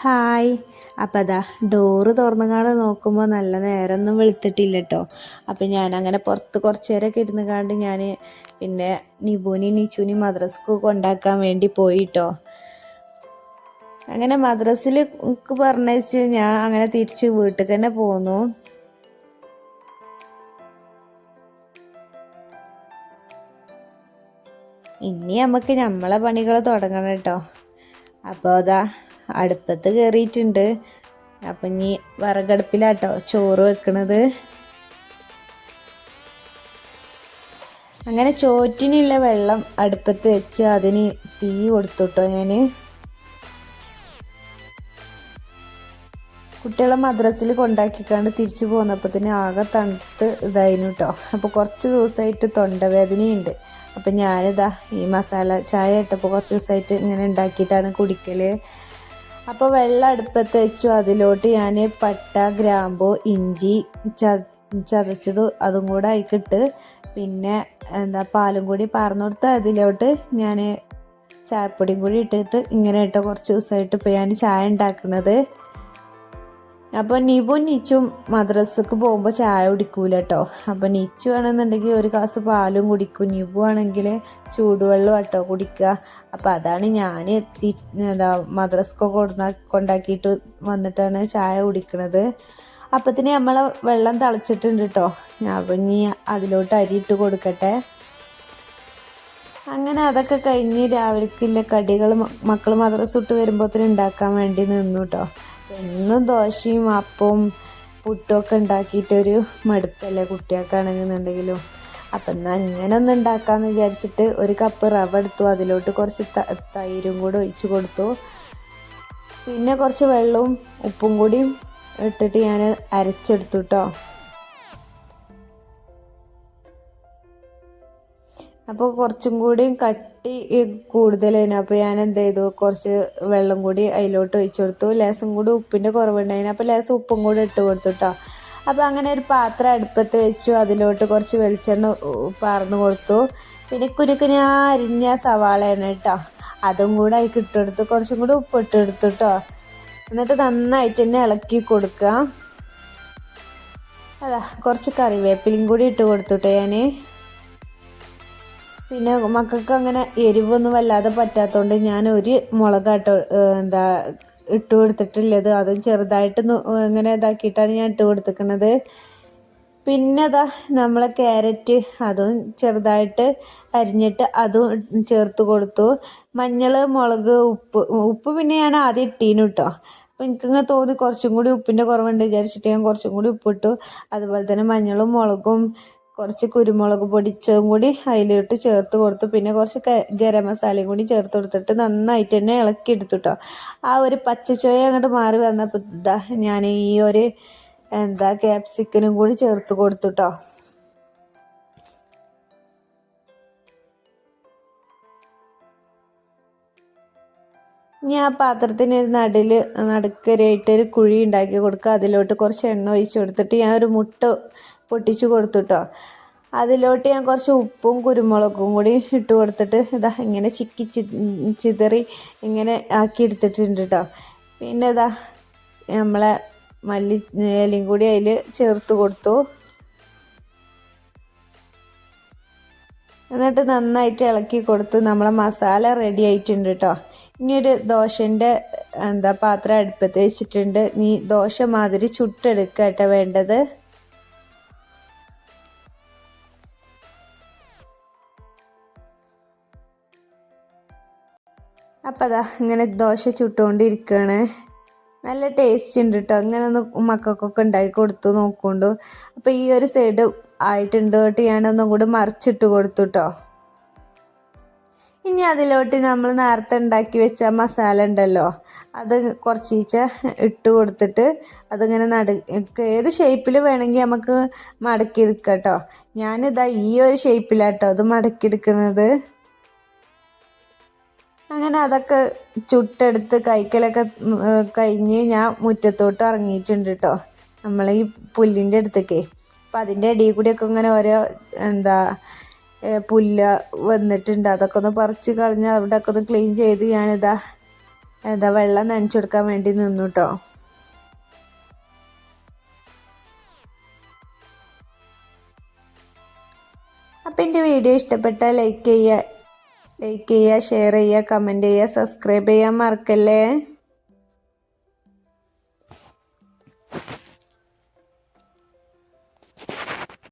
Hi. അപ്പം അതാ door തുറന്നുകാണ്ട് നോക്കുമ്പോൾ നല്ല നേരമൊന്നും വെളുത്തിട്ടില്ല കേട്ടോ. അപ്പം ഞാനങ്ങനെ പുറത്ത് കുറച്ച് നേരമൊക്കെ ഇരുന്ന് കാണ്ട് ഞാൻ പിന്നെ നിബുവിനെയും നിച്ചുവിനെയും മദ്രസക്ക് കൊണ്ടാക്കാൻ വേണ്ടി പോയിട്ടോ. അങ്ങനെ മദ്രസിൽ പറഞ്ഞയച്ച് ഞാൻ അങ്ങനെ തിരിച്ച് വീട്ടിൽ തന്നെ പോന്നു. ഇനി നമുക്ക് നമ്മളെ പണികൾ തുടങ്ങണം കേട്ടോ. അപ്പോൾ അതാ അടുപ്പത്ത് കയറിയിട്ടുണ്ട്. അപ്പം ഇനി വിറകടുപ്പിലാട്ടോ ചോറ് വെക്കണത്. അങ്ങനെ ചോറ്റിനുള്ള വെള്ളം അടുപ്പത്ത് വെച്ച് അതിന് തീ കൊടുത്തുട്ടോ ഞാൻ. കുട്ടികളെ മദ്രസിൽ കൊണ്ടാക്കിക്കാണ്ട് തിരിച്ചു പോന്നപ്പോൾ ആകെ തണുത്ത് ഇതായിരുന്നു കേട്ടോ. അപ്പോൾ കുറച്ച് ദിവസമായിട്ട് തൊണ്ടവേദനയുണ്ട്. അപ്പം ഞാനിതാ ഈ മസാല ചായ ഇട്ടപ്പോൾ കുറച്ച് ദിവസമായിട്ട് ഇങ്ങനെ ഉണ്ടാക്കിയിട്ടാണ് കുടിക്കൽ. അപ്പോൾ വെള്ളം അടുപ്പത്ത് വെച്ചു. അതിലോട്ട് ഞാൻ പട്ട, ഗ്രാമ്പു, ഇഞ്ചി ചതച്ചത് അതും കൂടെ ആയിക്കിട്ട് പിന്നെ പാലും കൂടി പാർന്നു കൊടുത്ത് അതിലോട്ട് ഞാൻ ചായപ്പൊടിയും കൂടി ഇട്ടിട്ട് ഇങ്ങനെ ഇട്ടോ കുറച്ച് ദിവസമായിട്ട് ഇപ്പോൾ ഞാൻ ചായ ഉണ്ടാക്കുന്നത്. അപ്പോൾ നിബും നിച്ചും മദ്രസക്ക് പോകുമ്പോൾ ചായ കുടിക്കൂല കേട്ടോ. അപ്പോൾ നിച്ചു ആണെന്നുണ്ടെങ്കിൽ ഒരു ഗ്ലാസ് പാലും കുടിക്കും, നിബു ആണെങ്കിൽ ചൂടുവെള്ളം കേട്ടോ കുടിക്കുക. അപ്പോൾ അതാണ് ഞാൻ മദ്രസക്കൊക്കെ കൊണ്ടാക്കിയിട്ട് വന്നിട്ടാണ് ചായ കുടിക്കണത്. അപ്പത്തിന് നമ്മളെ വെള്ളം തിളച്ചിട്ടുണ്ട് കേട്ടോ. അപ്പം ഇനി അതിലോട്ട് അരിയിട്ട് കൊടുക്കട്ടെ. അങ്ങനെ അതൊക്കെ കഴിഞ്ഞ് രാവിലേക്കുള്ള കടികൾ മക്കൾ മദ്രസ വിട്ട് വരുമ്പോഴത്തേന് ഉണ്ടാക്കാൻ വേണ്ടി നിന്നു കേട്ടോ. എന്നും ദോശയും അപ്പവും പുട്ടുമൊക്കെ ഉണ്ടാക്കിയിട്ടൊരു മടുപ്പല്ലേ കുട്ടികൾക്കാണെന്നുണ്ടെങ്കിലും. അപ്പം എന്നാൽ ഇങ്ങനെ ഒന്ന് ഉണ്ടാക്കാമെന്ന് വിചാരിച്ചിട്ട് ഒരു കപ്പ് റവ എടുത്തു. അതിലോട്ട് കുറച്ച് തൈരും കൂടെ ഒഴിച്ച് കൊടുത്തു. പിന്നെ കുറച്ച് വെള്ളവും ഉപ്പും കൂടിയും ഇട്ടിട്ട് ഞാൻ അരച്ചെടുത്തു കേട്ടോ. അപ്പോൾ കുറച്ചും കൂടിയും കട്ടി കൂടുതലായിരുന്നു. അപ്പോൾ ഞാൻ എന്ത് ചെയ്തു, കുറച്ച് വെള്ളം കൂടി അതിലോട്ട് ഒഴിച്ചു കൊടുത്തു. ലേശം കൂടി ഉപ്പിൻ്റെ കുറവുണ്ടായിരുന്നു. അപ്പോൾ ലേശം ഉപ്പും കൂടി ഇട്ട് കൊടുത്തു കേട്ടോ. അപ്പോൾ അങ്ങനെ ഒരു പാത്രം അടുപ്പത്ത് വെച്ചു. അതിലോട്ട് കുറച്ച് വെളിച്ചെണ്ണ പാർന്ന് കൊടുത്തു. പിന്നെ കുനുക്കുനാ അരിഞ്ഞ സവാളയാണ് കേട്ടോ, അതും കൂടെ അതിൽ ഇട്ടെടുത്ത് കുറച്ചും കൂടി ഉപ്പ് ഇട്ടെടുത്തു കേട്ടോ. എന്നിട്ട് നന്നായിട്ട് തന്നെ ഇളക്കി കൊടുക്കുക. അതാ കുറച്ച് കറിവേപ്പിലയും കൂടി ഇട്ട് കൊടുത്തുട്ടോ ഞാൻ. പിന്നെ മക്കൾക്ക് അങ്ങനെ എരിവൊന്നും വല്ലാതെ പറ്റാത്തതുകൊണ്ട് ഞാൻ ഒരു മുളകാട്ടോ ഇട്ട് കൊടുത്തിട്ടുള്ളത്. അതും ചെറുതായിട്ട് ഇങ്ങനെ ഇതാക്കിയിട്ടാണ് ഞാൻ ഇട്ട് കൊടുത്തിരിക്കുന്നത്. പിന്നെ നമ്മളെ ക്യാരറ്റ് അതും ചെറുതായിട്ട് അരിഞ്ഞിട്ട് അതും ചേർത്ത് കൊടുത്തു. മഞ്ഞൾ, മുളക്, ഉപ്പ് പിന്നെ ഞാൻ ആദ്യം ഇട്ടീനു കേട്ടോ. അപ്പോൾ എനിക്കിങ്ങനെ തോന്നി കുറച്ചും കൂടി ഉപ്പിൻ്റെ കുറവുണ്ട് വിചാരിച്ചിട്ട് ഞാൻ കുറച്ചും കൂടി ഉപ്പിട്ടു. അതുപോലെ തന്നെ മഞ്ഞളും മുളകും കുറച്ച് കുരുമുളക് പൊടിച്ചതും കൂടി അതിലോട്ട് ചേർത്ത് കൊടുത്തു. പിന്നെ കുറച്ച് ഗരം മസാലയും കൂടി ചേർത്ത് കൊടുത്തിട്ട് നന്നായിട്ട് തന്നെ ഇളക്കി എടുത്തു കേട്ടോ. ആ ഒരു പച്ചച്ചോയ അങ്ങോട്ട് മാറി വന്നപ്പോൾ ഞാൻ ഈ ഒരു ക്യാപ്സിക്കനും കൂടി ചേർത്ത് കൊടുത്തു കേട്ടോ. ഞാൻ പാത്രത്തിന് നടുക്കരായിട്ടൊരു കുഴി ഉണ്ടാക്കി കൊടുക്കുക. അതിലോട്ട് കുറച്ച് എണ്ണ ഒഴിച്ച് കൊടുത്തിട്ട് ഞാൻ ഒരു മുട്ട പൊട്ടിച്ചു കൊടുത്തു കേട്ടോ. അതിലോട്ട് ഞാൻ കുറച്ച് ഉപ്പും കുരുമുളകും കൂടി ഇട്ട് കൊടുത്തിട്ട് ഇങ്ങനെ ചിതറി ഇങ്ങനെ ആക്കി എടുത്തിട്ടുണ്ട് കേട്ടോ. പിന്നെ നമ്മളെ മല്ലി ഇലയും കൂടി അതിൽ ചേർത്ത് കൊടുത്തു. എന്നിട്ട് നന്നായിട്ട് ഇളക്കി കൊടുത്ത് നമ്മളെ മസാല റെഡി ആയിട്ടുണ്ട് കേട്ടോ. ഇനി ഒരു ദോശൻ്റെ പാത്രം അടുപ്പത്ത് വെച്ചിട്ടുണ്ട്. നീ ദോശ മാതിരി ചുട്ടെടുക്കുക കേട്ടോ വേണ്ടത്. അപ്പം ഇങ്ങനെ ദോശ ചുട്ടുകൊണ്ടിരിക്കുകയാണ്. നല്ല ടേസ്റ്റ് ഉണ്ട് കേട്ടോ. ഇങ്ങനെ ഒന്ന് മക്കൾക്കൊക്കെ ഉണ്ടാക്കി കൊടുത്തു നോക്കുകൊണ്ടു. അപ്പോൾ ഈ ഒരു സൈഡ് ആയിട്ടുണ്ട് കേട്ടോ. ഞാനൊന്നും കൂടി മറിച്ചിട്ട് കൊടുത്തു കേട്ടോ. ഇനി അതിലോട്ട് നമ്മൾ നേരത്തെ ഉണ്ടാക്കി വെച്ച മസാല ഉണ്ടല്ലോ, അത് കുറച്ചീച്ച ഇട്ട് കൊടുത്തിട്ട് അതിങ്ങനെ ഏത് ഷേപ്പിൽ വേണമെങ്കിൽ നമുക്ക് മടക്കിയെടുക്കാം കേട്ടോ. ഞാനിതാ ഈ ഒരു ഷേപ്പിലാട്ടോ അത് മടക്കിയെടുക്കുന്നത്. അങ്ങനെ അതൊക്കെ ചുട്ടെടുത്ത് കഴിക്കലൊക്കെ കഴിഞ്ഞ് ഞാൻ മുറ്റത്തോട്ട് ഇറങ്ങിയിട്ടുണ്ട് കേട്ടോ. നമ്മളീ പുല്ലിൻ്റെ അടുത്തേക്ക്. അപ്പം അതിൻ്റെ ഇടയിൽ കൂടിയൊക്കെ ഇങ്ങനെ ഓരോ പുല്ല് വന്നിട്ടുണ്ട്. അതൊക്കെ ഒന്ന് പറിച്ച് കളഞ്ഞ് അവിടെയൊക്കെ ഒന്ന് ക്ലീൻ ചെയ്ത് ഞാനിതാ എന്താ വെള്ളം നനച്ചു കൊടുക്കാൻ വേണ്ടി നിന്നു കേട്ടോ. അപ്പം എൻ്റെ വീഡിയോ ഇഷ്ടപ്പെട്ടാൽ ലൈക്ക് ചെയ്യുക, ഷെയർ ചെയ്യുക, കമൻറ്റ് ചെയ്യുക, സബ്സ്ക്രൈബ് ചെയ്യാൻ മറക്കല്ലേ.